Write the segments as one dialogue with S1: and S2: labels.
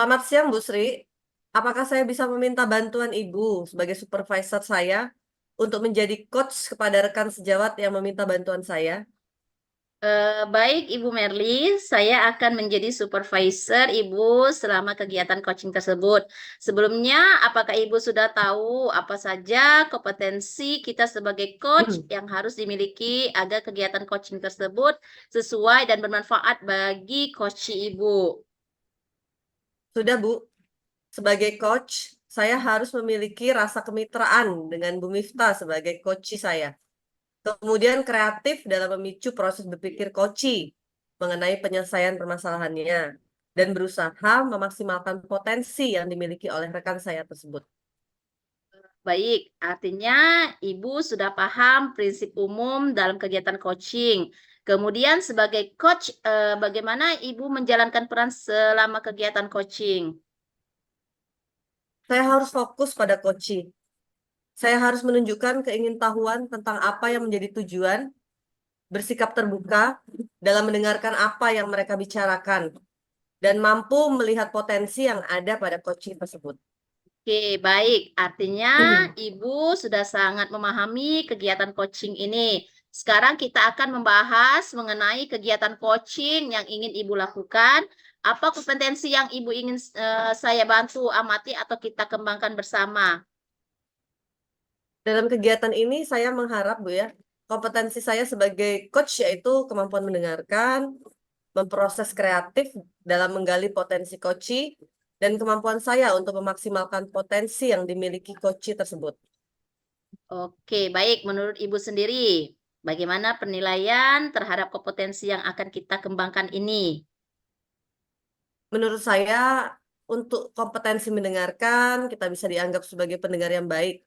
S1: Selamat siang, Bu Sri. Apakah saya bisa meminta bantuan Ibu sebagai supervisor saya untuk menjadi coach kepada rekan sejawat yang meminta bantuan saya?
S2: Baik, Ibu Merly, saya akan menjadi supervisor Ibu selama kegiatan coaching tersebut. Sebelumnya, apakah Ibu sudah tahu apa saja kompetensi kita sebagai coach yang harus dimiliki agar kegiatan coaching tersebut sesuai dan bermanfaat bagi coach Ibu?
S1: Sudah, Bu. Sebagai coach, saya harus memiliki rasa kemitraan dengan Bu Miftah sebagai coach saya. Kemudian kreatif dalam memicu proses berpikir coach mengenai penyelesaian permasalahannya dan berusaha memaksimalkan potensi yang dimiliki oleh rekan saya tersebut.
S2: Baik, artinya Ibu sudah paham prinsip umum dalam kegiatan coaching. Kemudian sebagai coach, bagaimana Ibu menjalankan peran selama kegiatan coaching?
S1: Saya harus fokus pada coaching. Saya harus menunjukkan keingintahuan tentang apa yang menjadi tujuan, bersikap terbuka dalam mendengarkan apa yang mereka bicarakan, dan mampu melihat potensi yang ada pada coaching tersebut.
S2: Oke, baik. Artinya Ibu sudah sangat memahami kegiatan coaching ini. Sekarang kita akan membahas mengenai kegiatan coaching yang ingin Ibu lakukan. Apa kompetensi yang Ibu ingin saya bantu amati atau kita kembangkan bersama?
S1: Dalam kegiatan ini, saya mengharap, Bu ya, kompetensi saya sebagai coach yaitu kemampuan mendengarkan, memproses kreatif dalam menggali potensi coaching, dan kemampuan saya untuk memaksimalkan potensi yang dimiliki coaching tersebut.
S2: Oke, baik. Menurut Ibu sendiri, bagaimana penilaian terhadap kompetensi yang akan kita kembangkan ini?
S1: Menurut saya, untuk kompetensi mendengarkan, kita bisa dianggap sebagai pendengar yang baik.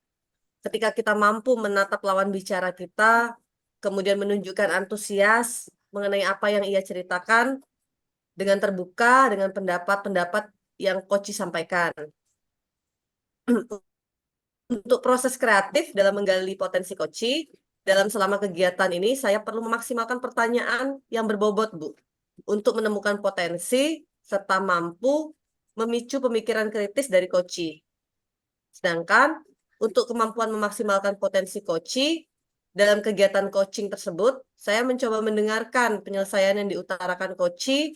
S1: Ketika kita mampu menatap lawan bicara kita, kemudian menunjukkan antusias mengenai apa yang ia ceritakan, dengan terbuka dengan pendapat-pendapat yang Koci sampaikan. Untuk proses kreatif dalam menggali potensi Koci, dalam selama kegiatan ini, saya perlu memaksimalkan pertanyaan yang berbobot, Bu, untuk menemukan potensi serta mampu memicu pemikiran kritis dari Koci. Sedangkan untuk kemampuan memaksimalkan potensi Koci, dalam kegiatan coaching tersebut, saya mencoba mendengarkan penyelesaian yang diutarakan Koci,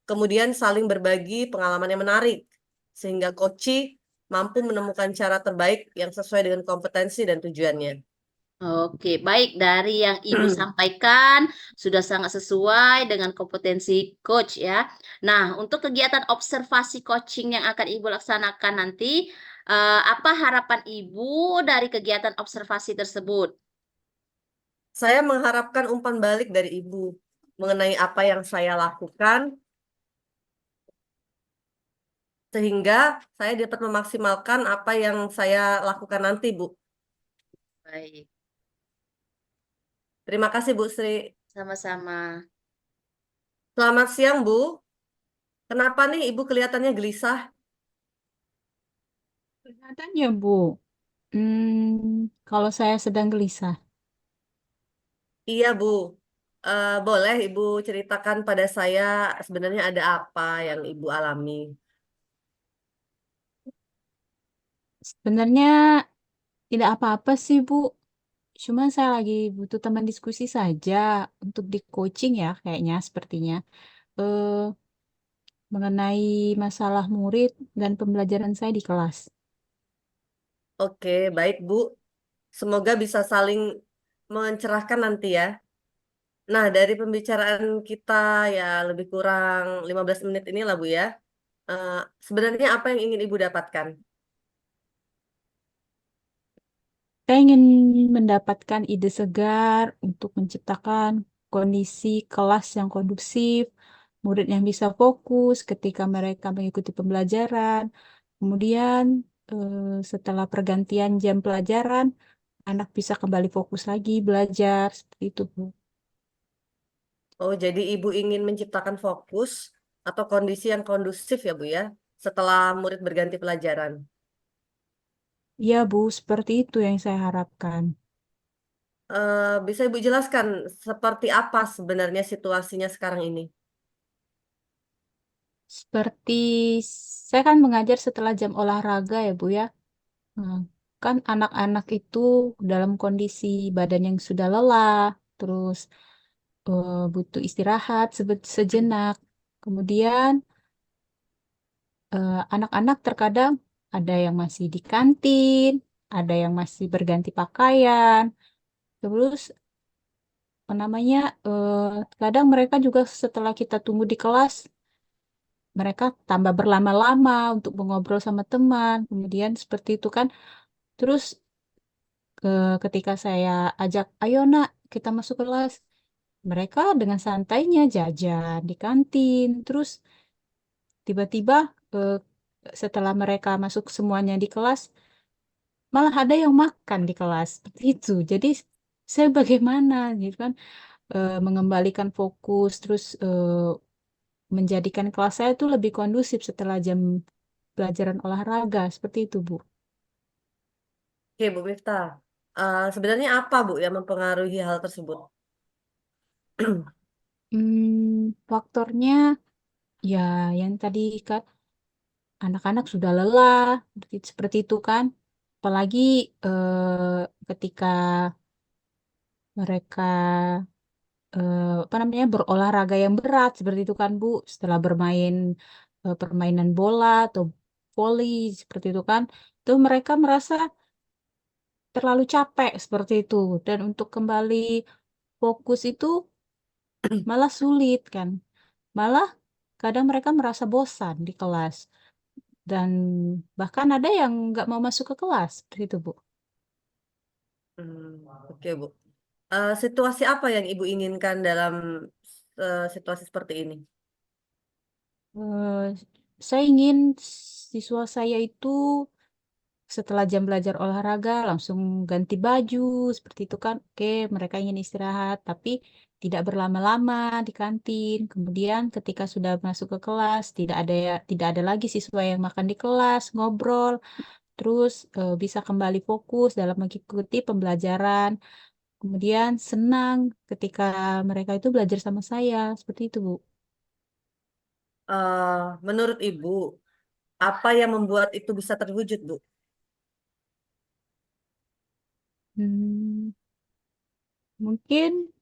S1: kemudian saling berbagi pengalaman yang menarik, sehingga Koci mampu menemukan cara terbaik yang sesuai dengan kompetensi dan tujuannya.
S2: Oke, baik. Dari yang Ibu sampaikan sudah sangat sesuai dengan kompetensi coach ya. Nah, untuk kegiatan observasi coaching yang akan Ibu laksanakan nanti, apa harapan Ibu dari kegiatan observasi tersebut?
S1: Saya mengharapkan umpan balik dari Ibu mengenai apa yang saya lakukan, sehingga saya dapat memaksimalkan apa yang saya lakukan nanti, Bu.
S2: Baik,
S1: Terima kasih, Bu Sri.
S2: sama-sama.
S1: Selamat siang, Bu. Kenapa nih Ibu kelihatannya gelisah?
S3: Kelihatannya, Bu. Kalau saya sedang gelisah.
S1: Iya, Bu. Boleh Ibu ceritakan pada saya sebenarnya ada apa yang Ibu alami?
S3: Sebenarnya tidak apa-apa sih, Bu. Cuma saya lagi butuh teman diskusi saja untuk di coaching ya, kayaknya sepertinya. Eh, Mengenai masalah murid dan pembelajaran saya di kelas.
S1: Oke, baik, Bu. Semoga bisa saling mencerahkan nanti ya. Nah, dari pembicaraan kita ya lebih kurang 15 menit ini lah, Bu ya. Eh, Sebenarnya apa yang ingin Ibu dapatkan?
S3: Saya ingin mendapatkan ide segar untuk menciptakan kondisi kelas yang kondusif, murid yang bisa fokus ketika mereka mengikuti pembelajaran. Kemudian, setelah pergantian jam pelajaran, anak bisa kembali fokus lagi belajar, seperti itu, Bu.
S1: Oh, jadi Ibu ingin menciptakan fokus atau kondisi yang kondusif ya, Bu ya, setelah murid berganti pelajaran.
S3: Iya, Bu, seperti itu yang saya harapkan.
S1: Bisa Ibu jelaskan seperti apa sebenarnya situasinya sekarang ini?
S3: Seperti saya kan mengajar setelah jam olahraga ya Bu ya. Nah, kan anak-anak itu dalam kondisi badan yang sudah lelah, terus butuh istirahat sejenak. Kemudian anak-anak terkadang ada yang masih di kantin, ada yang masih berganti pakaian, terus apa namanya, kadang mereka juga setelah kita tunggu di kelas, mereka tambah berlama-lama untuk mengobrol sama teman, kemudian seperti itu kan. Terus ketika saya ajak, ayo nak, kita masuk kelas, mereka dengan santainya jajan di kantin, terus tiba-tiba eh, setelah mereka masuk semuanya di kelas, malah ada yang makan di kelas seperti itu. Jadi saya bagaimana gitu kan, mengembalikan fokus, terus menjadikan kelas saya itu lebih kondusif setelah jam pelajaran olahraga seperti itu, Bu.
S1: Oke, Bu Miftah. Sebenarnya apa, Bu, yang mempengaruhi hal tersebut?
S3: Faktornya ya yang tadi kan anak-anak sudah lelah seperti itu kan. Apalagi ketika mereka apa namanya berolahraga yang berat seperti itu kan Bu, setelah bermain permainan bola atau voli seperti itu kan, itu mereka merasa terlalu capek seperti itu, dan untuk kembali fokus itu malah sulit kan, malah kadang mereka merasa bosan di kelas, dan bahkan ada yang nggak mau masuk ke kelas seperti itu Bu.
S1: Oke, Bu. Situasi apa yang Ibu inginkan dalam situasi seperti ini?
S3: Eh, saya ingin siswa saya itu setelah jam belajar olahraga langsung ganti baju seperti itu kan. Oke, mereka ingin istirahat tapi tidak berlama-lama di kantin. Kemudian ketika sudah masuk ke kelas, tidak ada lagi siswa yang makan di kelas, ngobrol, terus bisa kembali fokus dalam mengikuti pembelajaran. Kemudian senang ketika mereka itu belajar sama saya, seperti itu, Bu.
S1: Menurut Ibu, apa yang membuat itu bisa terwujud, Bu?
S3: Hmm, mungkin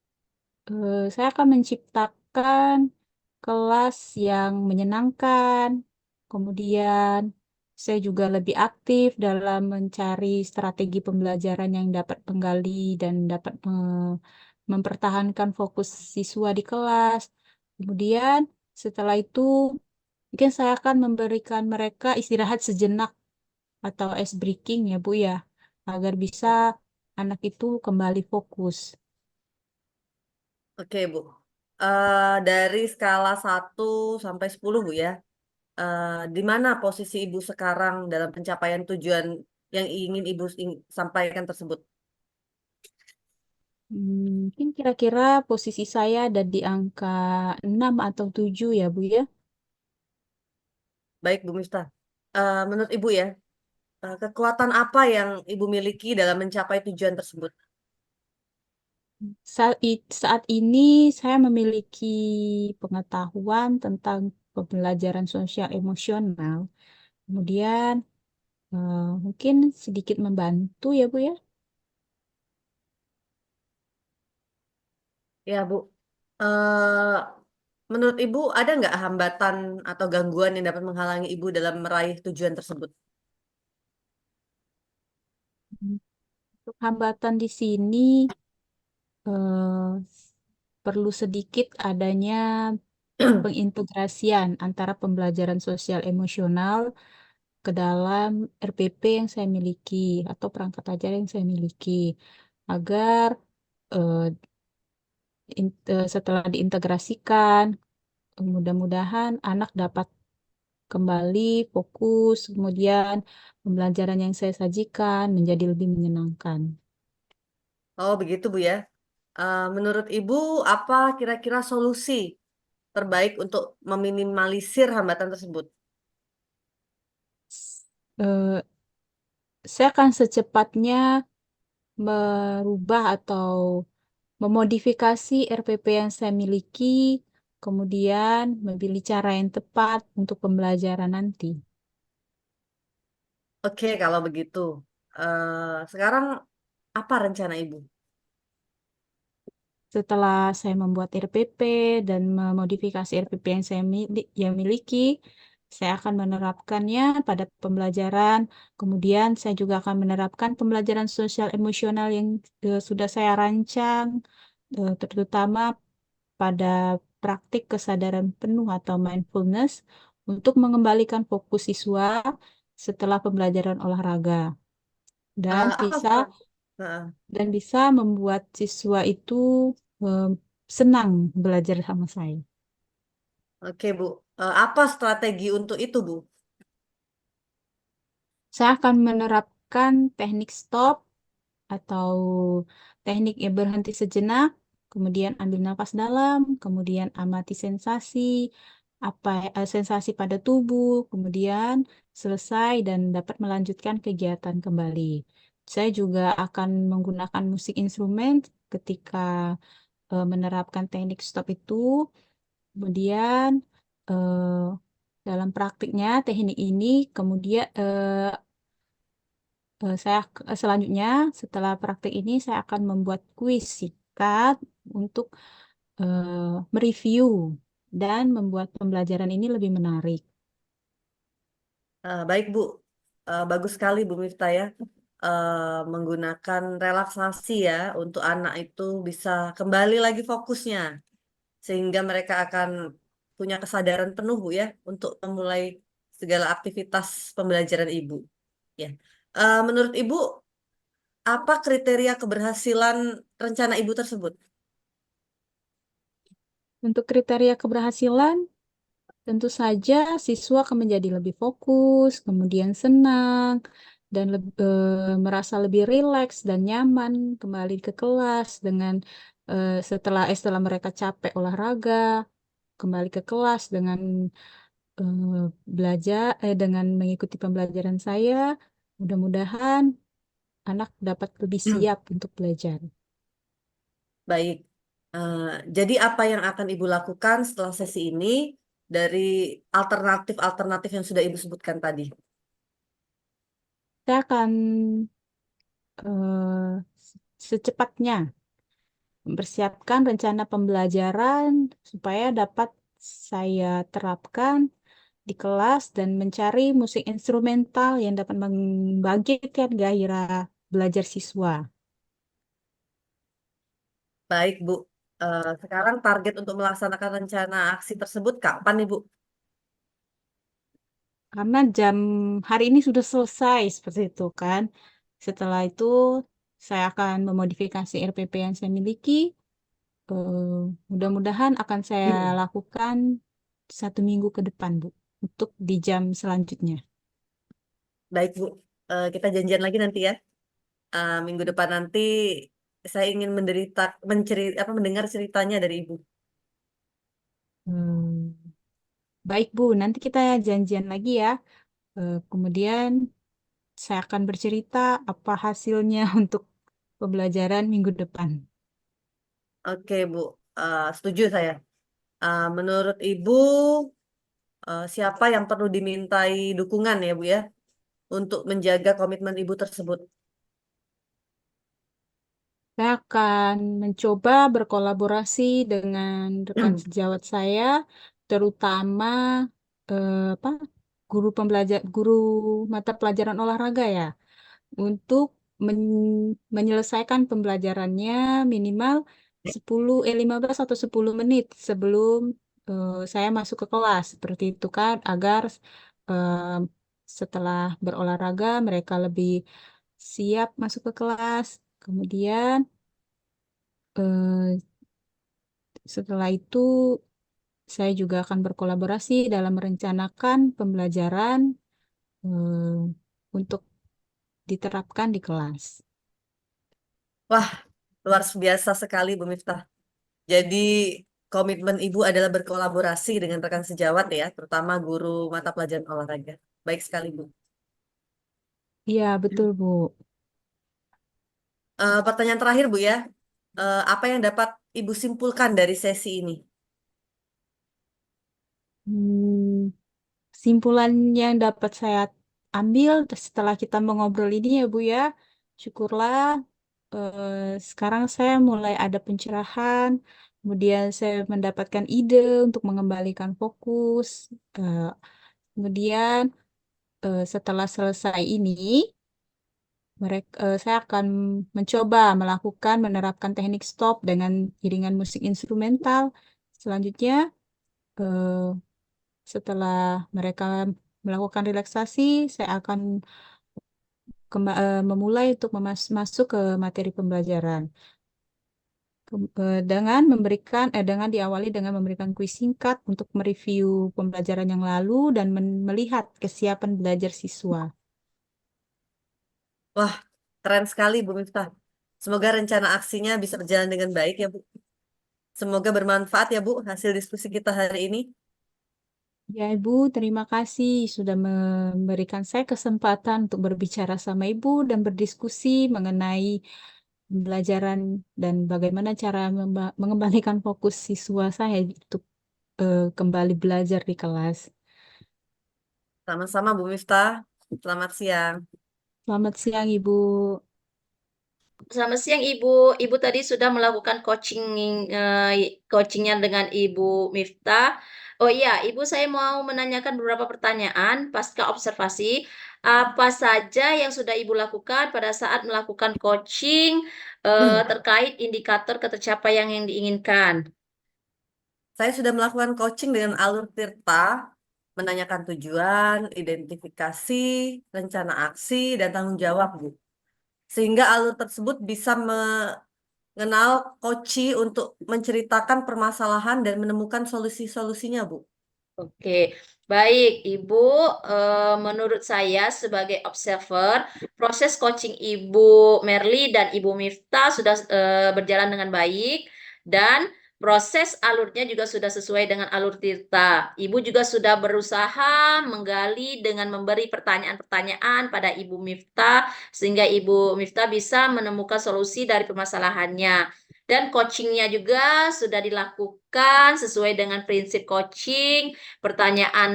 S3: saya akan menciptakan kelas yang menyenangkan. Kemudian saya juga lebih aktif dalam mencari strategi pembelajaran yang dapat menggali dan dapat mempertahankan fokus siswa di kelas. Kemudian setelah itu mungkin saya akan memberikan mereka istirahat sejenak atau ice breaking ya Bu ya, agar bisa anak itu kembali fokus.
S1: Oke, Bu. Dari skala 1 sampai 10, Bu ya. Di mana posisi Ibu sekarang dalam pencapaian tujuan yang ingin Ibu sampaikan tersebut?
S3: Mungkin kira-kira posisi saya ada di angka 6 atau 7 ya Bu ya.
S1: Baik, Bu Miftah. Menurut Ibu ya, kekuatan apa yang Ibu miliki dalam mencapai tujuan tersebut?
S3: Saat ini saya memiliki pengetahuan tentang pembelajaran sosial emosional. Kemudian mungkin sedikit membantu ya Bu ya.
S1: Ya, Bu. Eh, Menurut Ibu, ada nggak hambatan atau gangguan yang dapat menghalangi Ibu dalam meraih tujuan tersebut?
S3: Untuk hambatan di sini eh, perlu sedikit adanya pengintegrasian antara pembelajaran sosial emosional ke dalam RPP yang saya miliki atau perangkat ajar yang saya miliki, agar eh, setelah diintegrasikan, mudah-mudahan anak dapat kembali fokus, kemudian pembelajaran yang saya sajikan menjadi lebih menyenangkan.
S1: Oh, begitu, Bu ya. Menurut Ibu, apa kira-kira solusi terbaik untuk meminimalisir hambatan tersebut?
S3: Eh, saya akan secepatnya merubah atau memodifikasi RPP yang saya miliki kemudian memilih cara yang tepat untuk pembelajaran nanti.
S1: Oke, kalau begitu. Sekarang apa rencana Ibu?
S3: Setelah saya membuat RPP dan memodifikasi RPP yang yang miliki, saya akan menerapkannya pada pembelajaran. Kemudian saya juga akan menerapkan pembelajaran sosial emosional yang sudah saya rancang, terutama pada praktik kesadaran penuh atau mindfulness untuk mengembalikan fokus siswa setelah pembelajaran olahraga dan
S1: Apa
S3: bisa
S1: strat- Heeh.
S3: membuat siswa itu eh, senang belajar sama saya.
S1: Oke, Bu. Apa strategi untuk itu, Bu?
S3: Saya akan menerapkan teknik stop atau teknik yang berhenti sejenak, kemudian ambil nafas dalam, kemudian amati sensasi pada tubuh, kemudian selesai dan dapat melanjutkan kegiatan kembali. Saya juga akan menggunakan musik instrumen ketika menerapkan teknik stop itu. Kemudian eh, dalam praktiknya teknik ini kemudian selanjutnya setelah praktik ini saya akan membuat kuis singkat untuk mereview dan membuat pembelajaran ini lebih menarik.
S1: Baik, Bu. Bagus sekali, Bu Miftah ya. Menggunakan relaksasi ya untuk anak itu bisa kembali lagi fokusnya. Sehingga mereka akan punya kesadaran penuh, Bu ya, untuk memulai segala aktivitas pembelajaran Ibu. Ya. Menurut Ibu, apa kriteria keberhasilan rencana Ibu tersebut?
S3: Untuk kriteria keberhasilan, tentu saja siswa akan menjadi lebih fokus, kemudian senang, dan merasa lebih rileks dan nyaman kembali ke kelas dengan setelah mereka capek olahraga, kembali ke kelas dengan dengan mengikuti pembelajaran saya. Mudah-mudahan anak dapat lebih siap untuk belajar.
S1: Baik. Eh, jadi apa yang akan Ibu lakukan setelah sesi ini dari alternatif-alternatif yang sudah Ibu sebutkan tadi?
S3: Saya akan secepatnya mempersiapkan rencana pembelajaran supaya dapat saya terapkan di kelas dan mencari musik instrumental yang dapat membangkitkan gairah belajar siswa.
S1: Baik, Bu. Sekarang target untuk melaksanakan rencana aksi tersebut kapan, Ibu?
S3: Karena jam hari ini sudah selesai seperti itu kan. Setelah itu saya akan memodifikasi RPP yang saya miliki. Eh, Mudah-mudahan akan saya lakukan 1 minggu ke depan, Bu, untuk di jam selanjutnya.
S1: Baik, Bu. Kita janjian lagi nanti ya. Minggu depan nanti saya ingin mendengar ceritanya dari Ibu.
S3: Hmm, Baik, Bu. Nanti kita janjian lagi ya. Kemudian saya akan bercerita apa hasilnya untuk pembelajaran minggu depan.
S1: Oke, Bu. Setuju saya. Menurut Ibu, siapa yang perlu dimintai dukungan ya, Bu ya, untuk menjaga komitmen Ibu tersebut?
S3: Saya akan mencoba berkolaborasi dengan rekan sejawat saya, terutama apa guru mata pelajaran olahraga ya, untuk menyelesaikan pembelajarannya minimal 15 atau 10 menit sebelum saya masuk ke kelas. Seperti itu kan, agar eh, setelah berolahraga mereka lebih siap masuk ke kelas. Kemudian eh, setelah itu saya juga akan berkolaborasi dalam merencanakan pembelajaran eh, untuk diterapkan di kelas.
S1: Wah, luar biasa sekali, Bu Miftah. Jadi, komitmen Ibu adalah berkolaborasi dengan rekan sejawat ya, terutama guru mata pelajaran olahraga. Baik sekali, Bu.
S3: Iya, betul, Bu.
S1: Pertanyaan terakhir, Bu ya. Apa yang dapat Ibu simpulkan dari sesi ini?
S3: Hmm, Kesimpulan yang dapat saya ambil setelah kita mengobrol ini ya Bu ya, syukurlah sekarang saya mulai ada pencerahan, kemudian saya mendapatkan ide untuk mengembalikan fokus. Eh, Kemudian setelah selesai ini, saya akan mencoba menerapkan teknik stop dengan iringan musik instrumental. Selanjutnya, eh, setelah mereka melakukan relaksasi, saya akan memulai untuk masuk ke materi pembelajaran. Dengan diawali dengan memberikan kuis singkat untuk mereview pembelajaran yang lalu dan melihat kesiapan belajar siswa.
S1: Wah, keren sekali Bu Miftah. Semoga rencana aksinya bisa berjalan dengan baik ya Bu. Semoga bermanfaat ya Bu hasil diskusi kita hari ini.
S3: Ya, Ibu, terima kasih sudah memberikan saya kesempatan untuk berbicara sama Ibu dan berdiskusi mengenai pembelajaran dan bagaimana cara mengembalikan fokus siswa saya untuk kembali belajar di kelas.
S1: Sama-sama Bu Miftah. Selamat siang.
S3: Selamat siang, Ibu.
S2: Selamat siang Ibu. Ibu tadi sudah melakukan coachingnya dengan Ibu Miftah. Oh iya, Ibu saya mau menanyakan beberapa pertanyaan pasca observasi. Apa saja yang sudah Ibu lakukan pada saat melakukan coaching terkait indikator ketercapaian yang diinginkan?
S1: Saya sudah melakukan coaching dengan alur Tirta, menanyakan tujuan, identifikasi, rencana aksi, dan tanggung jawab, Bu. Sehingga alur tersebut bisa mengenal coachi untuk menceritakan permasalahan dan menemukan solusi-solusinya, Bu.
S2: Oke, baik Ibu. Menurut saya sebagai observer, proses coaching Ibu Merly dan Ibu Miftah sudah berjalan dengan baik dan proses alurnya juga sudah sesuai dengan alur Tirta. Ibu juga sudah berusaha menggali dengan memberi pertanyaan-pertanyaan pada Ibu Miftah sehingga Ibu Miftah bisa menemukan solusi dari permasalahannya. Dan coachingnya juga sudah dilakukan sesuai dengan prinsip coaching. Pertanyaan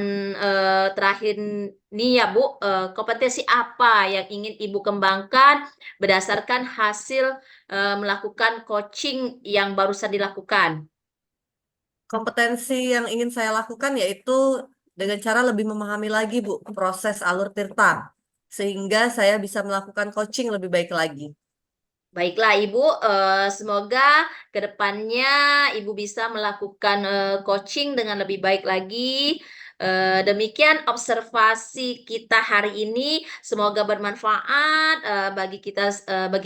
S2: terakhir nih ya Bu, kompetensi apa yang ingin Ibu kembangkan berdasarkan hasil melakukan coaching yang barusan dilakukan?
S1: Kompetensi yang ingin saya lakukan yaitu dengan cara lebih memahami lagi, Bu, proses alur Tirta. Sehingga saya bisa melakukan coaching lebih baik lagi.
S2: Baiklah Ibu, semoga ke depannya Ibu bisa melakukan coaching dengan lebih baik lagi. Demikian observasi kita hari ini. Semoga bermanfaat bagi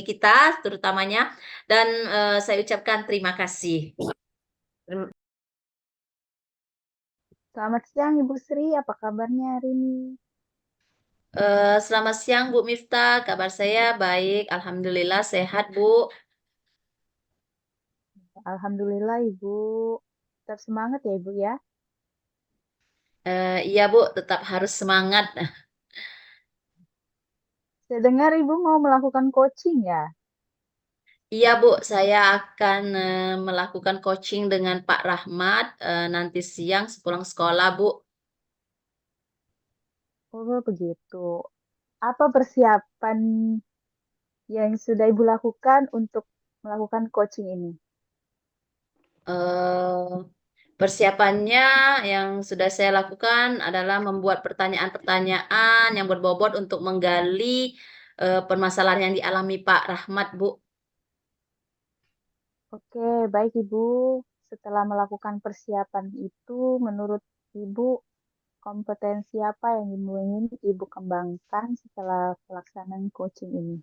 S2: kita terutamanya. Dan saya ucapkan terima kasih.
S1: Terima
S4: Selamat siang Ibu Sri, apa kabarnya hari ini?
S2: Selamat siang Bu Miftah, kabar saya baik, Alhamdulillah sehat Bu.
S4: Alhamdulillah Ibu. Tetap semangat ya Ibu ya.
S2: Iya Bu, tetap harus semangat.
S4: Saya dengar Ibu mau melakukan coaching ya.
S2: Iya Bu, saya akan melakukan coaching dengan Pak Rahmat nanti siang sepulang sekolah Bu.
S4: Oh begitu. Apa persiapan yang sudah Ibu lakukan untuk melakukan coaching ini?
S2: Eh, Persiapannya yang sudah saya lakukan adalah membuat pertanyaan-pertanyaan yang berbobot untuk menggali permasalahan yang dialami Pak Rahmat Bu.
S4: Oke, baik Ibu. Setelah melakukan persiapan itu, menurut Ibu, kompetensi apa yang ingin Ibu kembangkan setelah pelaksanaan coaching ini?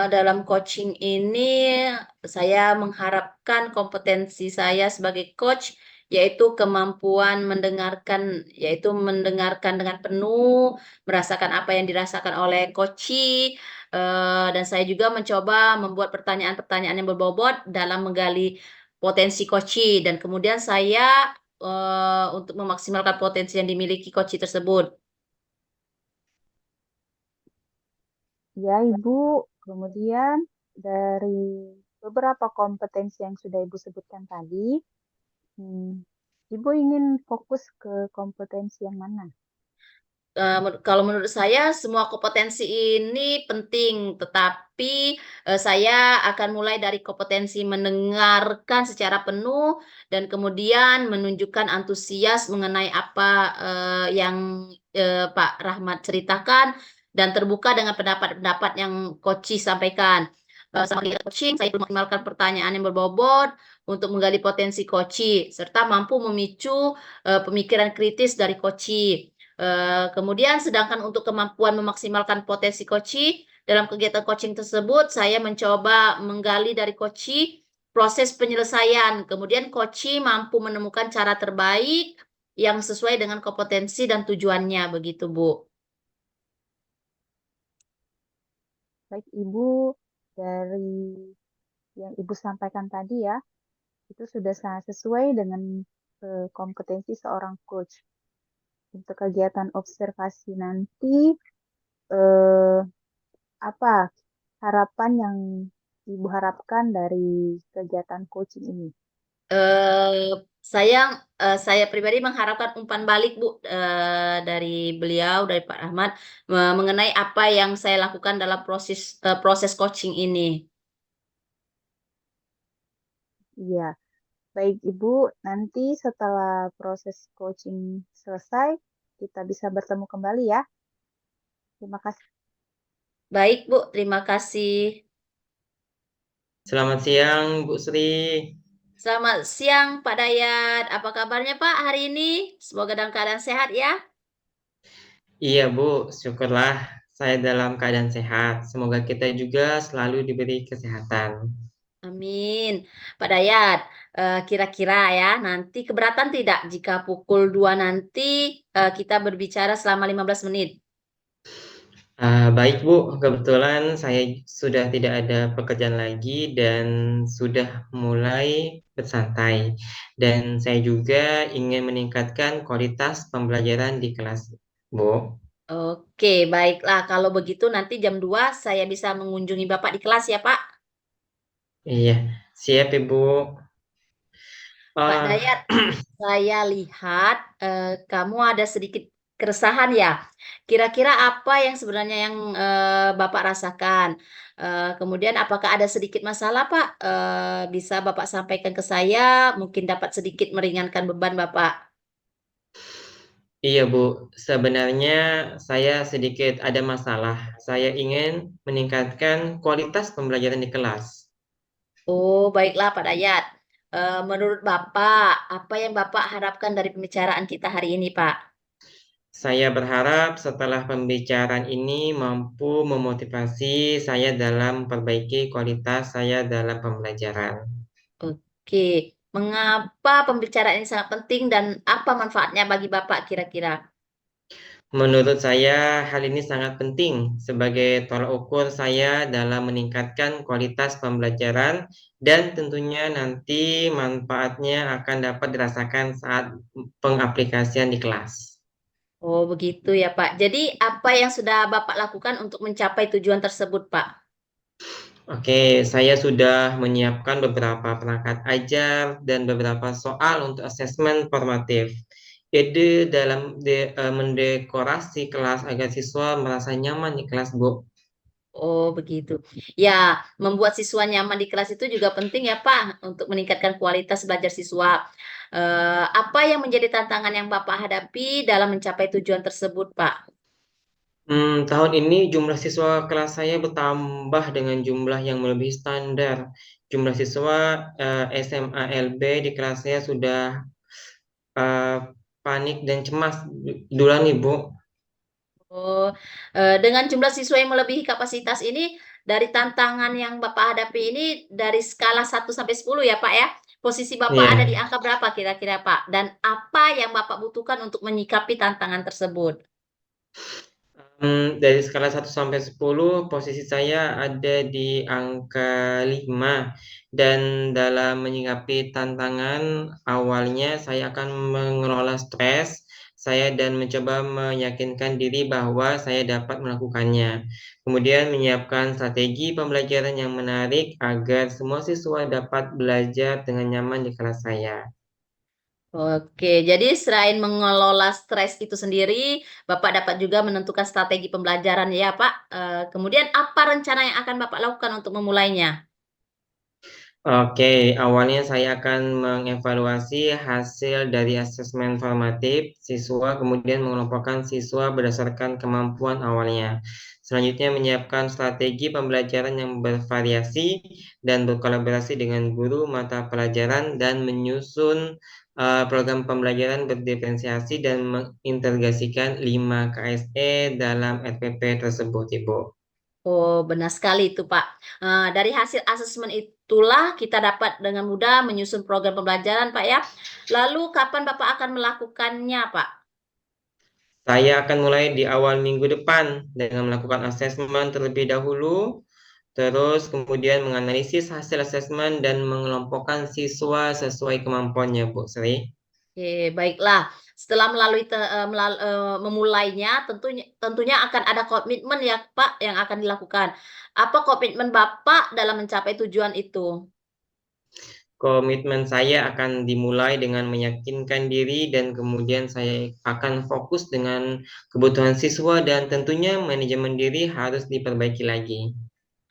S2: Dalam coaching ini saya mengharapkan kompetensi saya sebagai coach yaitu kemampuan mendengarkan, yaitu mendengarkan dengan penuh, merasakan apa yang dirasakan oleh coachee, dan saya juga mencoba membuat pertanyaan-pertanyaan yang berbobot dalam menggali potensi coachee dan kemudian saya untuk memaksimalkan potensi yang dimiliki coachee tersebut.
S4: Ya, Ibu. Kemudian dari beberapa kompetensi yang sudah Ibu sebutkan tadi, hmm, Ibu ingin fokus ke kompetensi yang mana?
S2: Kalau menurut saya semua kompetensi ini penting, tetapi saya akan mulai dari kompetensi mendengarkan secara penuh dan kemudian menunjukkan antusias mengenai apa yang Pak Rahmat ceritakan dan terbuka dengan pendapat-pendapat yang Koci sampaikan. Sama kegiatan coaching, saya memaksimalkan pertanyaan yang berbobot untuk menggali potensi Koci serta mampu memicu pemikiran kritis dari Koci. Kemudian sedangkan untuk kemampuan memaksimalkan potensi Koci dalam kegiatan coaching tersebut, saya mencoba menggali dari Koci proses penyelesaian. Kemudian Koci mampu menemukan cara terbaik yang sesuai dengan kompetensi dan tujuannya, begitu Bu.
S4: Baik Ibu, dari yang Ibu sampaikan tadi ya, itu sudah sangat sesuai dengan kompetensi seorang coach. Untuk kegiatan observasi nanti, eh, apa harapan yang Ibu harapkan dari kegiatan coaching ini?
S2: Eh, saya pribadi mengharapkan umpan balik Bu dari beliau, dari Pak Rahmat mengenai apa yang saya lakukan dalam proses coaching ini.
S4: Iya, baik Ibu, nanti setelah proses coaching selesai, kita bisa bertemu kembali ya. Terima kasih.
S2: Baik Bu, terima kasih.
S5: Selamat siang, Bu Sri.
S2: Selamat siang Pak Dayat. Apa kabarnya Pak hari ini? Semoga dalam keadaan sehat ya.
S5: Iya, Bu, syukurlah saya dalam keadaan sehat. Semoga kita juga selalu diberi kesehatan.
S2: Amin. Pak Dayat, kira-kira ya nanti keberatan tidak jika pukul 2 nanti kita berbicara selama 15 menit?
S5: Baik, Bu, kebetulan saya sudah tidak ada pekerjaan lagi dan sudah mulai bersantai. Dan saya juga ingin meningkatkan kualitas pembelajaran di kelas, Bu.
S2: Oke, baiklah. Kalau begitu nanti jam 2 saya bisa mengunjungi Bapak di kelas ya Pak.
S5: Iya, siap, Ibu.
S2: Pak
S5: Eh,
S2: Dayat, saya lihat kamu ada sedikit keresahan ya. Kira-kira apa yang sebenarnya yang Bapak rasakan? Kemudian apakah ada sedikit masalah Pak? Bisa Bapak sampaikan ke saya, mungkin dapat sedikit meringankan beban Bapak.
S5: Iya, Bu. Sebenarnya saya sedikit ada masalah. Saya ingin meningkatkan kualitas pembelajaran di kelas.
S2: Oh, baiklah Pak Dayat. Menurut Bapak, apa yang Bapak harapkan dari pembicaraan kita hari ini Pak?
S5: Saya berharap setelah pembicaraan ini mampu memotivasi saya dalam memperbaiki kualitas saya dalam pembelajaran.
S2: Oke, mengapa pembicaraan ini sangat penting dan apa manfaatnya bagi Bapak kira-kira?
S5: Menurut saya, hal ini sangat penting sebagai tolak ukur saya dalam meningkatkan kualitas pembelajaran dan tentunya nanti manfaatnya akan dapat dirasakan saat pengaplikasian di kelas.
S2: Oh, begitu ya, Pak. Jadi, apa yang sudah Bapak lakukan untuk mencapai tujuan tersebut, Pak?
S5: Oke, saya sudah menyiapkan beberapa perangkat ajar dan beberapa soal untuk asesmen formatif. Ide dalam mendekorasi kelas agar siswa merasa nyaman di kelas, Bu.
S2: Oh, begitu. Ya, membuat siswa nyaman di kelas itu juga penting ya, Pak, untuk meningkatkan kualitas belajar siswa. Apa yang menjadi tantangan yang Bapak hadapi dalam mencapai tujuan tersebut, Pak?
S5: Tahun ini jumlah siswa kelas saya bertambah dengan jumlah yang melebihi standar. Jumlah siswa SMA LB di kelas saya sudah eh, panik dan cemas duluan, Ibu.
S2: Oh, dengan jumlah siswa yang melebihi kapasitas ini, dari tantangan yang Bapak hadapi ini dari skala 1 sampai 10 ya, Pak ya. Posisi Bapak ada di
S5: Iya.
S2: angka berapa kira-kira, Pak? Dan apa yang Bapak butuhkan untuk menyikapi tantangan tersebut?
S5: Dari skala 1 sampai 10, posisi saya ada di angka 5. Dan dalam menyikapi tantangan, awalnya saya akan mengelola stres saya dan mencoba meyakinkan diri bahwa saya dapat melakukannya. Kemudian menyiapkan strategi pembelajaran yang menarik agar semua siswa dapat belajar dengan nyaman di kelas saya.
S2: Oke, jadi selain mengelola stres itu sendiri, Bapak dapat juga menentukan strategi pembelajaran ya, Pak. Kemudian apa rencana yang akan Bapak lakukan untuk memulainya?
S5: Oke, awalnya saya akan mengevaluasi hasil dari asesmen formatif siswa, kemudian mengelompokkan siswa berdasarkan kemampuan awalnya. Selanjutnya menyiapkan strategi pembelajaran yang bervariasi dan berkolaborasi dengan guru mata pelajaran dan menyusun program pembelajaran berdiferensiasi dan mengintegrasikan 5 KSE dalam RPP tersebut, Ibu.
S2: Oh, benar sekali itu, Pak. Dari hasil asesmen itulah kita dapat dengan mudah menyusun program pembelajaran, Pak ya. Lalu kapan Bapak akan melakukannya, Pak?
S5: Saya akan mulai di awal minggu depan dengan melakukan asesmen terlebih dahulu, terus kemudian menganalisis hasil asesmen dan mengelompokkan siswa sesuai kemampuannya, Bu Sri.
S2: Oke, baiklah. Setelah memulainya, tentunya akan ada komitmen ya, Pak, yang akan dilakukan. Apa komitmen Bapak dalam mencapai tujuan itu?
S5: Komitmen saya akan dimulai dengan meyakinkan diri dan kemudian saya akan fokus dengan kebutuhan siswa dan tentunya manajemen diri harus diperbaiki lagi.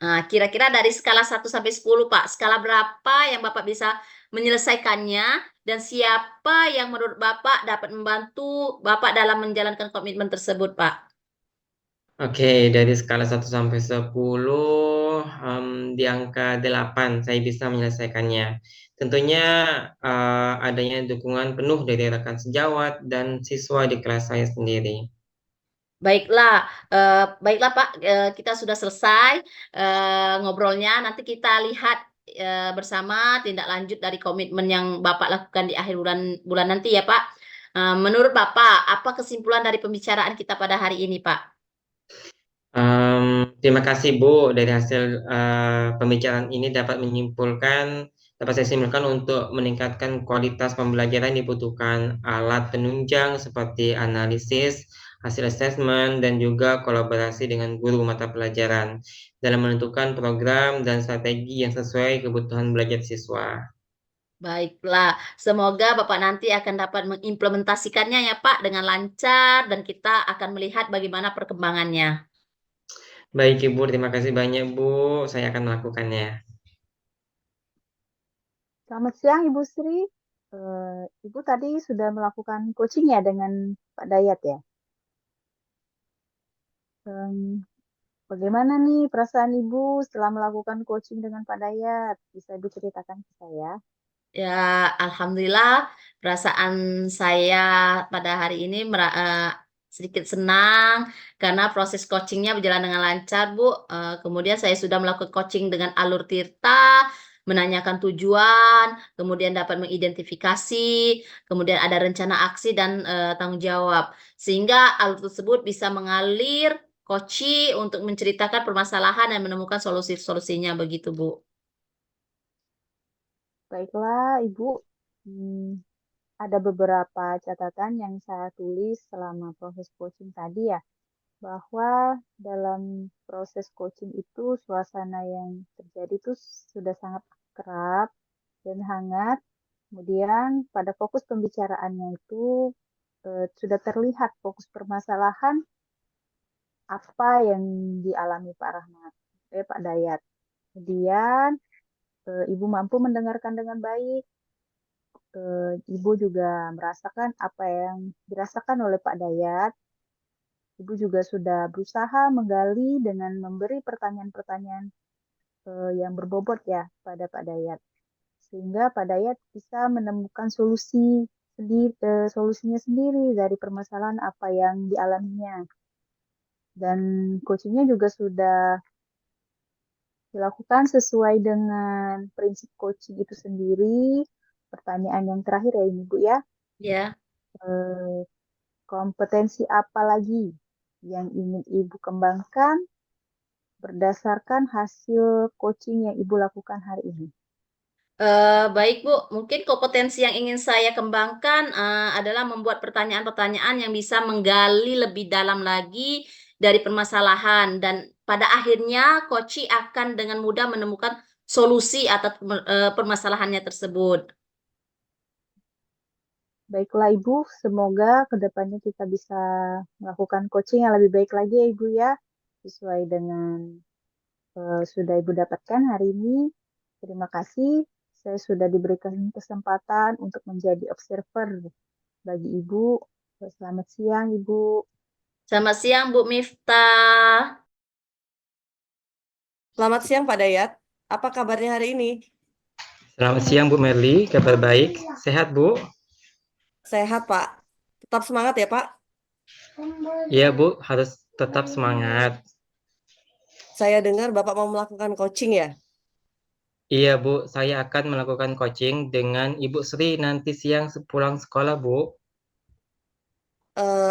S2: Kira-kira dari skala 1 sampai 10, Pak, skala berapa yang Bapak bisa menyelesaikannya dan siapa yang menurut Bapak dapat membantu Bapak dalam menjalankan komitmen tersebut, Pak?
S5: Oke, dari skala 1 sampai 10, di angka 8 saya bisa menyelesaikannya. Tentunya adanya dukungan penuh dari rekan sejawat dan siswa di kelas saya sendiri.
S2: Baiklah Pak, kita sudah selesai ngobrolnya. Nanti kita lihat bersama tindak lanjut dari komitmen yang Bapak lakukan di akhir bulan bulan nanti ya Pak. Menurut Bapak, apa kesimpulan dari pembicaraan kita pada hari ini, Pak?
S5: Terima kasih Bu, dari hasil pembicaraan ini dapat saya simpulkan untuk meningkatkan kualitas pembelajaran dibutuhkan alat penunjang seperti analisis, hasil asesmen, dan juga kolaborasi dengan guru mata pelajaran dalam menentukan program dan strategi yang sesuai kebutuhan belajar siswa.
S2: Baiklah, semoga Bapak nanti akan dapat mengimplementasikannya ya Pak dengan lancar dan kita akan melihat bagaimana perkembangannya.
S5: Baik Ibu, terima kasih banyak Bu, saya akan melakukannya.
S4: Selamat siang Ibu Sri. Ibu tadi sudah melakukan coaching ya dengan Pak Dayat ya. Em, Bagaimana nih perasaan Ibu setelah melakukan coaching dengan Pak Dayat? Bisa Ibu ceritakan ke saya?
S2: Ya, alhamdulillah perasaan saya pada hari ini sedikit senang karena proses coachingnya berjalan dengan lancar, Bu. Kemudian saya sudah melakukan coaching dengan alur Tirta, menanyakan tujuan, kemudian dapat mengidentifikasi, kemudian ada rencana aksi dan tanggung jawab. Sehingga alur tersebut bisa mengalir coaching untuk menceritakan permasalahan dan menemukan solusi-solusinya begitu, Bu.
S4: Baiklah Ibu. Hmm, ada beberapa catatan yang saya tulis selama proses coaching tadi ya. Bahwa dalam proses coaching itu suasana yang terjadi itu sudah sangat akrab dan hangat. Kemudian pada fokus pembicaraannya itu sudah terlihat fokus permasalahan apa yang dialami Pak Rahmat, Pak Dayat. Kemudian Ibu mampu mendengarkan dengan baik. Ibu juga merasakan apa yang dirasakan oleh Pak Dayat. Ibu juga sudah berusaha menggali dengan memberi pertanyaan-pertanyaan yang berbobot ya pada Pak Dayat. Sehingga Pak Dayat bisa menemukan solusinya sendiri dari permasalahan apa yang dialaminya. Dan coachingnya juga sudah dilakukan sesuai dengan prinsip coaching itu sendiri. Pertanyaan yang terakhir ya Ibu ya,
S2: Ya.
S4: eh, kompetensi apa lagi yang ingin Ibu kembangkan berdasarkan hasil coaching yang Ibu lakukan hari ini?
S2: Baik Bu, mungkin kompetensi yang ingin saya kembangkan adalah membuat pertanyaan-pertanyaan yang bisa menggali lebih dalam lagi dari permasalahan dan pada akhirnya coach akan dengan mudah menemukan solusi atas permasalahannya tersebut.
S4: Baiklah Ibu, semoga kedepannya kita bisa melakukan coaching yang lebih baik lagi ya Ibu ya, sesuai dengan sudah Ibu dapatkan hari ini. Terima kasih, saya sudah diberikan kesempatan untuk menjadi observer bagi Ibu. Selamat siang Ibu.
S2: Selamat siang, Bu Miftah.
S1: Selamat siang Pak Dayat. Apa kabarnya hari ini?
S5: Selamat siang Bu Merly, kabar baik? Sehat Bu?
S1: Sehat Pak. Tetap semangat ya Pak.
S5: Iya Bu, harus tetap semangat.
S1: Saya dengar Bapak mau melakukan coaching ya.
S5: Iya Bu, saya akan melakukan coaching dengan Ibu Sri nanti siang sepulang sekolah Bu.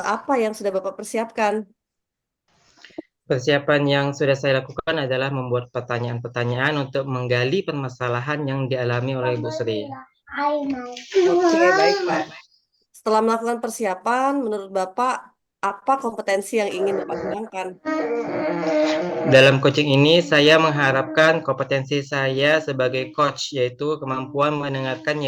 S1: Apa yang sudah Bapak persiapkan?
S5: Persiapan yang sudah saya lakukan adalah membuat pertanyaan-pertanyaan untuk menggali permasalahan yang dialami oleh Ibu Sri.
S1: Oke, baik Pak. Setelah melakukan persiapan, menurut Bapak, apa kompetensi yang ingin Bapak kembangkan?
S5: Dalam coaching ini, saya mengharapkan kompetensi saya sebagai coach, yaitu kemampuan mendengarkan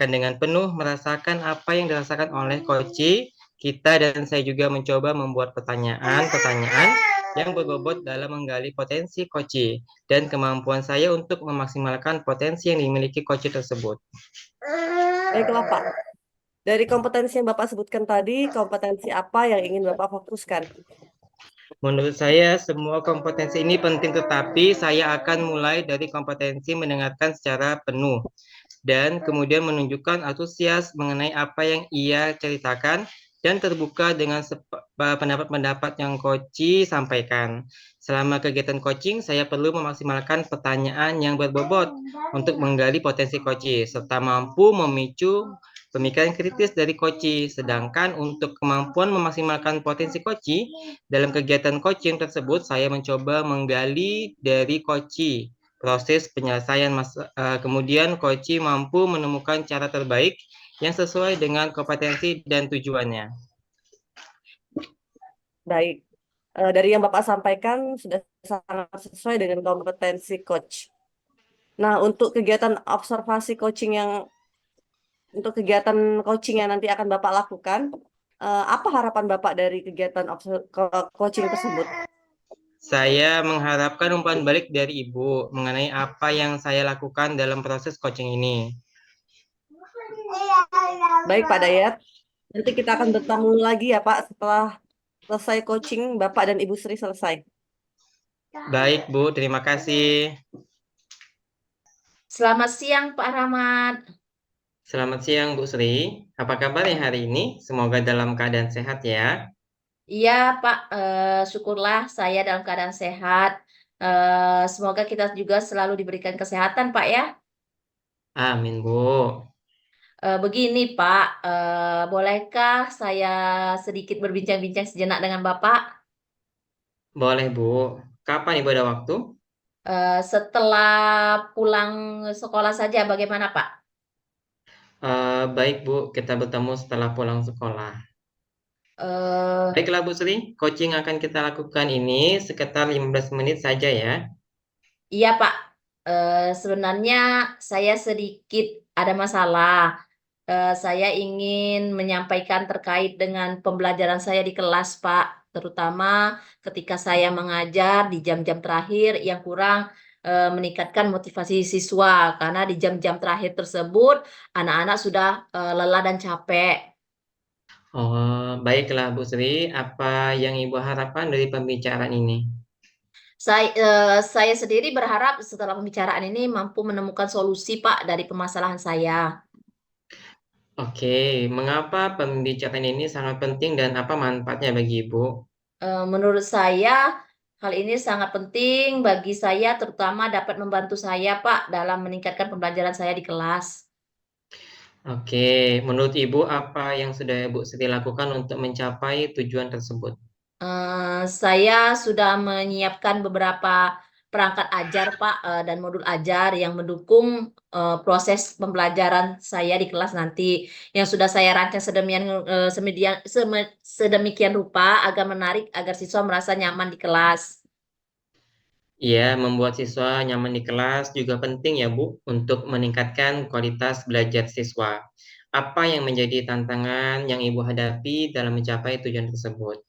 S5: dengan penuh, merasakan apa yang dirasakan oleh coachee kita, dan saya juga mencoba membuat pertanyaan-pertanyaan yang berbobot dalam menggali potensi coachee dan kemampuan saya untuk memaksimalkan potensi yang dimiliki coachee tersebut.
S1: Baiklah Pak. Dari kompetensi yang Bapak sebutkan tadi, kompetensi apa yang ingin Bapak fokuskan?
S5: Menurut saya, semua kompetensi ini penting, tetapi saya akan mulai dari kompetensi mendengarkan secara penuh dan kemudian menunjukkan antusias mengenai apa yang ia ceritakan dan terbuka dengan pendapat-pendapat yang coachee sampaikan. Selama kegiatan coaching, saya perlu memaksimalkan pertanyaan yang berbobot untuk menggali potensi coachee serta mampu memicu pemikiran kritis dari coachee. Sedangkan untuk kemampuan memaksimalkan potensi coachee, dalam kegiatan coaching tersebut, saya mencoba menggali dari coachee proses penyelesaian kemudian coachee mampu menemukan cara terbaik yang sesuai dengan kompetensi dan tujuannya.
S1: Baik. Dari yang Bapak sampaikan sudah sangat sesuai dengan kompetensi coach. Nah, untuk kegiatan observasi coaching yang nanti akan Bapak lakukan, apa harapan Bapak dari kegiatan coaching tersebut?
S5: Saya mengharapkan umpan balik dari Ibu mengenai apa yang saya lakukan dalam proses coaching ini.
S1: Baik, Pak Dayat. Nanti kita akan bertemu lagi ya, Pak, setelah selesai coaching Bapak dan Ibu Sri selesai.
S5: Baik, Bu. Terima kasih.
S2: Selamat siang, Pak Rahmat.
S5: Selamat siang, Bu Sri. Apa kabarnya hari ini? Semoga dalam keadaan sehat ya.
S2: Iya, Pak. Syukurlah saya dalam keadaan sehat. Semoga kita juga selalu diberikan kesehatan, Pak ya.
S5: Amin, Bu.
S2: Begini, Pak. Bolehkah saya sedikit berbincang-bincang sejenak dengan Bapak?
S5: Boleh, Bu. Kapan Ibu ada waktu?
S2: Setelah pulang sekolah saja, bagaimana, Pak?
S5: Baik, Bu. Kita bertemu setelah pulang sekolah.
S2: Eh,
S5: Baiklah, Bu Sri. Coaching akan kita lakukan ini sekitar 15 menit saja ya.
S2: iya, Pak. Sebenarnya saya sedikit ada masalah. Saya ingin menyampaikan terkait dengan pembelajaran saya di kelas, Pak. Terutama ketika saya mengajar di jam-jam terakhir yang kurang meningkatkan motivasi siswa. Karena di jam-jam terakhir tersebut, anak-anak sudah lelah dan capek.
S5: Oh, baiklah Bu Sri. Apa yang Ibu harapkan dari pembicaraan ini?
S2: Saya sendiri berharap setelah pembicaraan ini mampu menemukan solusi, Pak, dari permasalahan saya.
S5: Oke, mengapa pembicaraan ini sangat penting dan apa manfaatnya bagi Ibu?
S2: Menurut saya, hal ini sangat penting bagi saya, terutama dapat membantu saya, Pak, dalam meningkatkan pembelajaran saya di kelas.
S5: Oke, menurut Ibu apa yang sudah Ibu Sri lakukan untuk mencapai tujuan tersebut?
S2: Saya sudah menyiapkan beberapa perangkat ajar, Pak, dan modul ajar yang mendukung proses pembelajaran saya di kelas nanti, yang sudah saya rancang sedemikian rupa agar menarik, agar siswa merasa nyaman di kelas.
S5: Iya, membuat siswa nyaman di kelas juga penting ya Bu, untuk meningkatkan kualitas belajar siswa. apa yang menjadi tantangan yang Ibu hadapi dalam mencapai tujuan tersebut?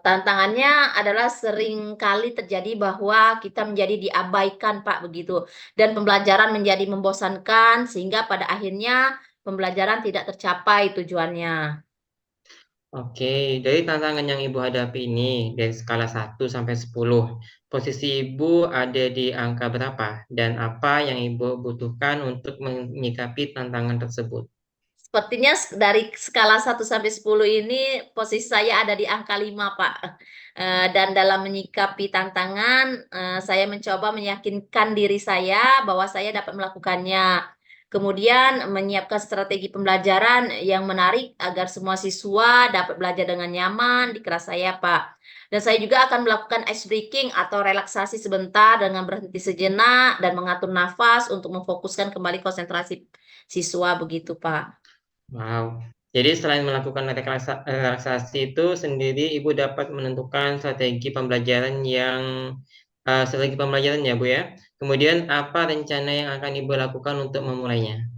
S2: Tantangannya adalah sering kali terjadi bahwa kita menjadi diabaikan, Pak, begitu. Dan pembelajaran menjadi membosankan sehingga pada akhirnya pembelajaran tidak tercapai tujuannya.
S5: Oke, dari tantangan yang Ibu hadapi ini dari skala 1 sampai 10, posisi Ibu ada di angka berapa dan apa yang Ibu butuhkan untuk menyikapi tantangan tersebut?
S2: Sepertinya dari skala 1 sampai 10 ini posisi saya ada di angka 5, Pak. Dan dalam menyikapi tantangan, saya mencoba meyakinkan diri saya bahwa saya dapat melakukannya. Kemudian menyiapkan strategi pembelajaran yang menarik agar semua siswa dapat belajar dengan nyaman di kelas saya, Pak. Dan saya juga akan melakukan ice breaking atau relaksasi sebentar dengan berhenti sejenak dan mengatur nafas untuk memfokuskan kembali konsentrasi siswa begitu, Pak.
S5: Wow. Jadi selain melakukan relaksasi itu sendiri, Ibu dapat menentukan strategi pembelajaran ya, Bu ya. Kemudian apa rencana yang akan Ibu lakukan untuk memulainya?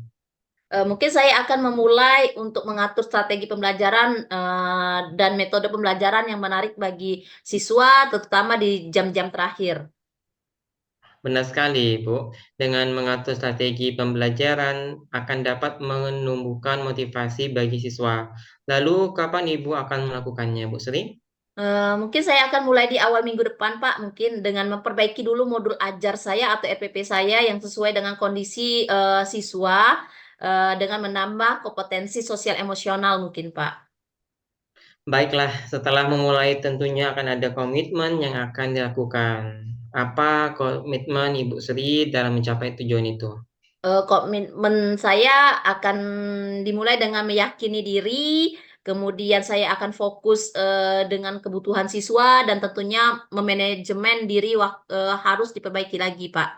S2: Mungkin saya akan memulai untuk mengatur strategi pembelajaran dan metode pembelajaran yang menarik bagi siswa, terutama di jam-jam terakhir.
S5: Benar sekali, Bu. Dengan mengatur strategi pembelajaran akan dapat menumbuhkan motivasi bagi siswa. Lalu kapan Ibu akan melakukannya, Bu Sri?
S2: Mungkin saya akan mulai di awal minggu depan, Pak. Mungkin dengan memperbaiki dulu modul ajar saya atau RPP saya yang sesuai dengan kondisi siswa, dengan menambah kompetensi sosial emosional mungkin, Pak.
S5: Baiklah, setelah memulai tentunya akan ada komitmen yang akan dilakukan. Apa komitmen Ibu Sri dalam mencapai tujuan itu?
S2: Komitmen saya akan dimulai dengan meyakini diri, kemudian saya akan fokus, dengan kebutuhan siswa dan tentunya memanajemen diri harus diperbaiki lagi, Pak.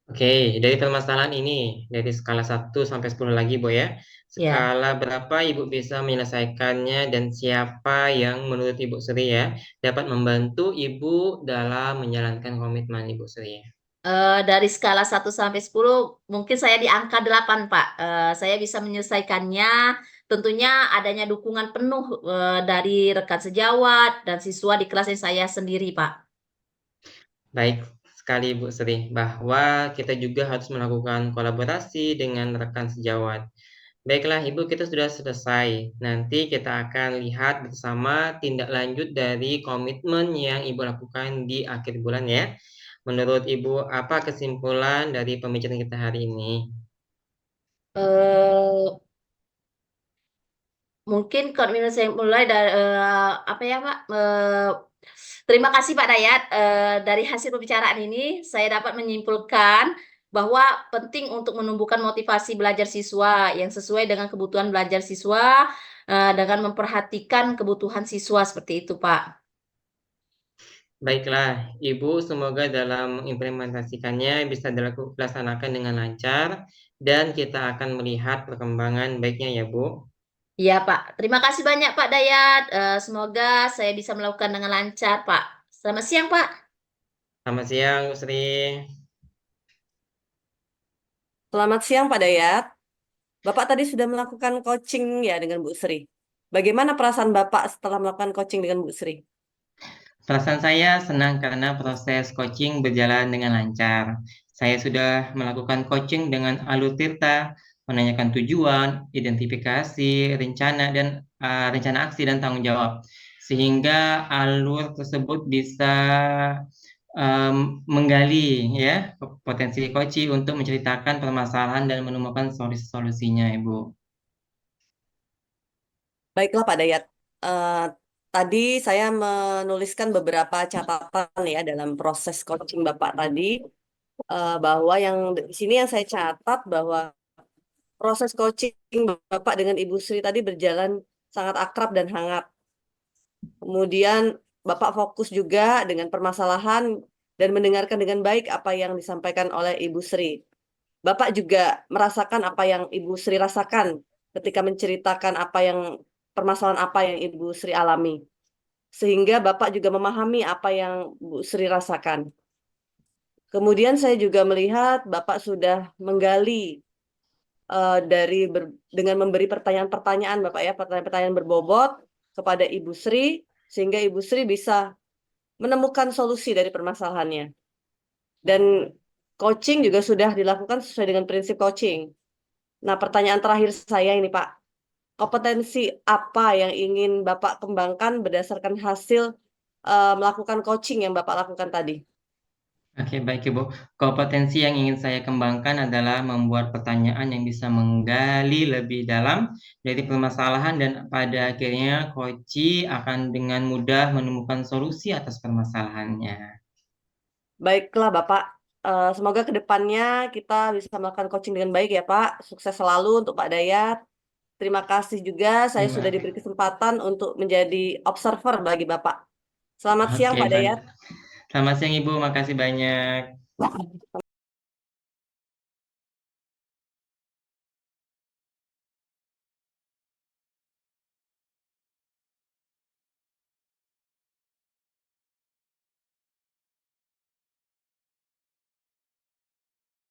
S5: Oke, dari permasalahan ini, dari skala 1 sampai 10 lagi, Bu ya.
S2: Ya,
S5: Skala berapa Ibu bisa menyelesaikannya dan siapa yang menurut Ibu Sri ya dapat membantu Ibu dalam menjalankan komitmen Ibu Sri?
S2: dari skala 1 sampai 10 mungkin saya di angka 8, Pak. Saya bisa menyelesaikannya, tentunya adanya dukungan penuh, dari rekan sejawat dan siswa di kelas yang saya sendiri, Pak.
S5: Baik sekali Bu Sri, bahwa kita juga harus melakukan kolaborasi dengan rekan sejawat. Baiklah Ibu, kita sudah selesai. Nanti kita akan lihat bersama tindak lanjut dari komitmen yang Ibu lakukan di akhir bulan ya. Menurut Ibu, apa kesimpulan dari pembicaraan kita hari ini?
S2: Eee Mungkin kalau misalnya saya mulai dari apa ya, Pak, terima kasih Pak Dayat, dari hasil pembicaraan ini saya dapat menyimpulkan bahwa penting untuk menumbuhkan motivasi belajar siswa yang sesuai dengan kebutuhan belajar siswa, dengan memperhatikan kebutuhan siswa seperti itu, Pak.
S5: Baiklah, Ibu, semoga dalam mengimplementasikannya bisa dilaksanakan dengan lancar dan kita akan melihat perkembangan baiknya ya, Bu.
S2: Iya, Pak. Terima kasih banyak Pak Dayat, semoga saya bisa melakukan dengan lancar, Pak. Selamat siang, Pak.
S5: Selamat siang, Bu Sri.
S1: Selamat siang Pak Dayat. Bapak tadi sudah melakukan coaching ya dengan Bu Sri. Bagaimana perasaan Bapak setelah melakukan coaching dengan Bu Sri?
S5: Perasaan saya senang karena proses coaching berjalan dengan lancar. Saya sudah melakukan coaching dengan alur Tirta, menanyakan tujuan, identifikasi, rencana aksi dan tanggung jawab, sehingga alur tersebut bisa menggali ya potensi coach untuk menceritakan permasalahan dan menemukan solusi-solusinya, Ibu.
S1: Baiklah Pak Dayat. Eh, Tadi saya menuliskan beberapa catatan ya dalam proses coaching Bapak tadi. Bahwa yang di sini yang saya catat bahwa proses coaching Bapak dengan Ibu Sri tadi berjalan sangat akrab dan hangat. Kemudian Bapak fokus juga dengan permasalahan dan mendengarkan dengan baik apa yang disampaikan oleh Ibu Sri. Bapak juga merasakan apa yang Ibu Sri rasakan ketika menceritakan permasalahan apa yang Ibu Sri alami. Sehingga Bapak juga memahami apa yang Bu Sri rasakan. Kemudian saya juga melihat Bapak sudah menggali dengan memberi pertanyaan-pertanyaan Bapak ya, pertanyaan-pertanyaan berbobot kepada Ibu Sri, sehingga Ibu Sri bisa menemukan solusi dari permasalahannya. Dan coaching juga sudah dilakukan sesuai dengan prinsip coaching. Nah, pertanyaan terakhir saya ini Pak, kompetensi apa yang ingin Bapak kembangkan berdasarkan hasil melakukan coaching yang Bapak lakukan tadi?
S5: Oke, baik Ibu. Kompetensi yang ingin saya kembangkan adalah membuat pertanyaan yang bisa menggali lebih dalam dari permasalahan dan pada akhirnya coach akan dengan mudah menemukan solusi atas permasalahannya.
S1: Baiklah Bapak, semoga ke depannya kita bisa melakukan coaching dengan baik ya Pak. Sukses selalu untuk Pak Dayat. Terima kasih juga saya sudah
S5: Terima.
S1: diberi kesempatan untuk menjadi observer bagi Bapak. Selamat siang
S5: Oke,
S1: Pak
S5: baik.
S1: Dayat.
S5: Selamat siang Ibu, makasih banyak.